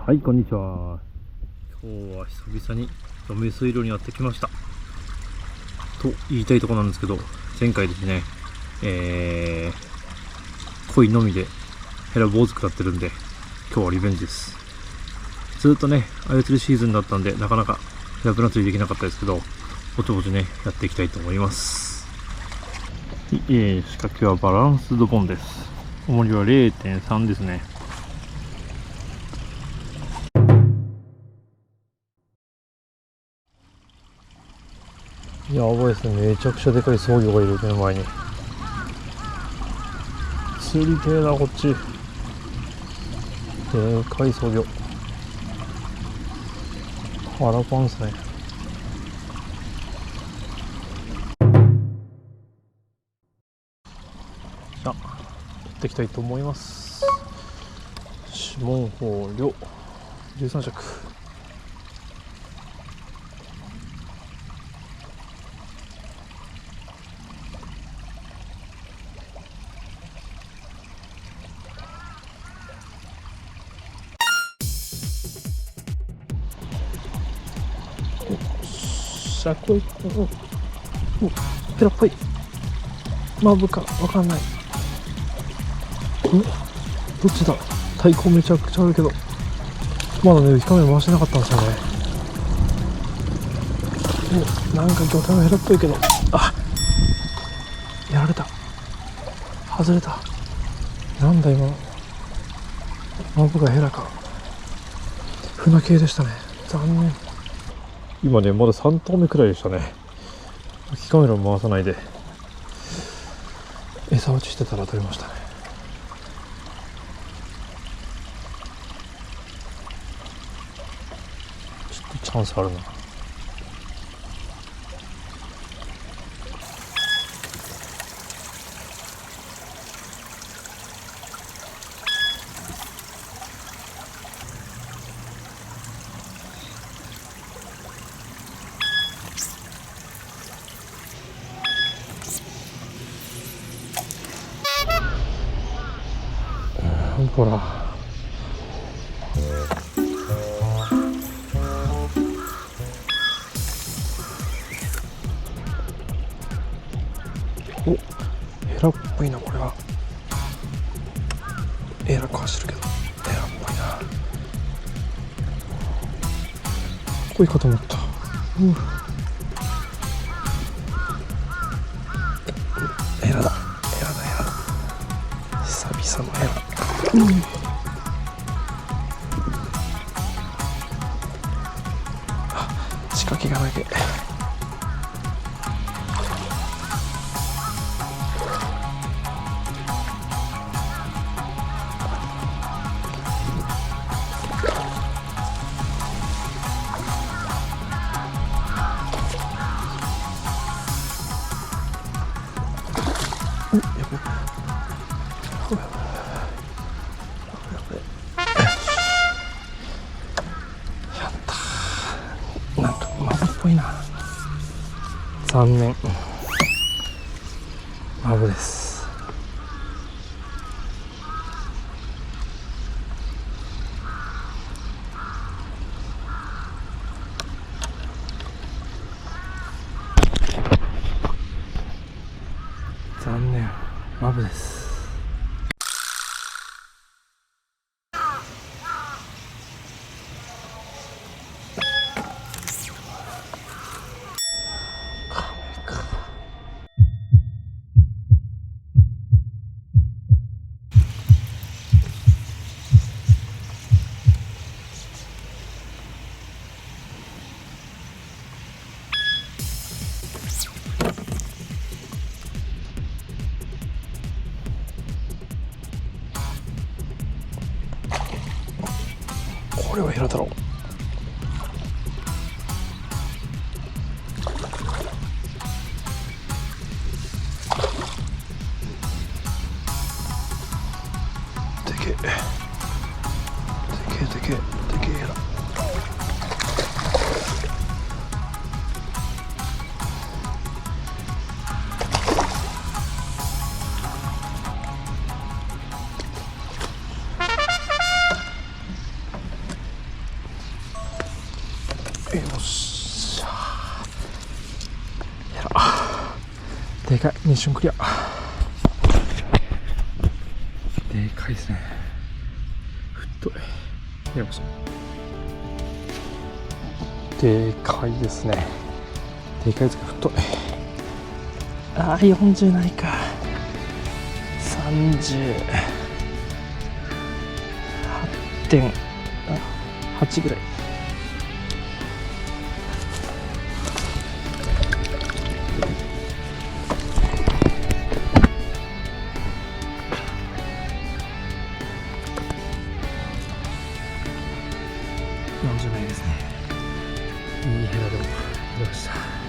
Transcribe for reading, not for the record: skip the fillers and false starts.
はい、こんにちは。今日は久々に梅水路にやってきましたと言いたいところなんですけど、前回ですね、鯉のみでヘラ坊主食らってるんで、今日はリベンジです。ずっとね、操りシーズンだったんで、なかなかヘラプラ釣りできなかったですけど、ぼちぼちね、やっていきたいと思います。仕掛けはバランスドボンです。重りは 0.3 ですね。やばいですね、めちゃくちゃでかい僧侶がいる、目の前に。釣りてえな、こっち。でかい僧侶。腹パンっすね。じゃあ、やっていきたいと思います。指紋法量13尺。しゃこい、ペラっぽい。マブかわかんない。どっちだ。太鼓めちゃくちゃあるけど、まだね、火加減回してなかったんですよね。なんか魚体はヘラっぽいけど、あ、やられた。外れた。なんだ今の。マブがヘラか。船系でしたね。残念。今ね、まだ3投目くらいでしたね。火カメラも回さないで餌落ちしてたら取れましたね。ちょっとチャンスあるな。ほら、お、ヘラっぽいな。これはエラかしてるけど、ヘラっぽいな。こういかと思った。エラだ、エラだ、エラだ。久々のエラ。仕掛けがだけ。なんかマブっぽいな。残念、マブです。残念、マブです。これはヘラだろう。でけえでけえでけえでけえヘラ。よっしゃヘラでかい。ミッションクリア。でかいですね。太い。よいしょ。でかいですね。でかいですが太い。ああ40ないか。38.8ぐらい。40ないですね。いいヘラでも取れました。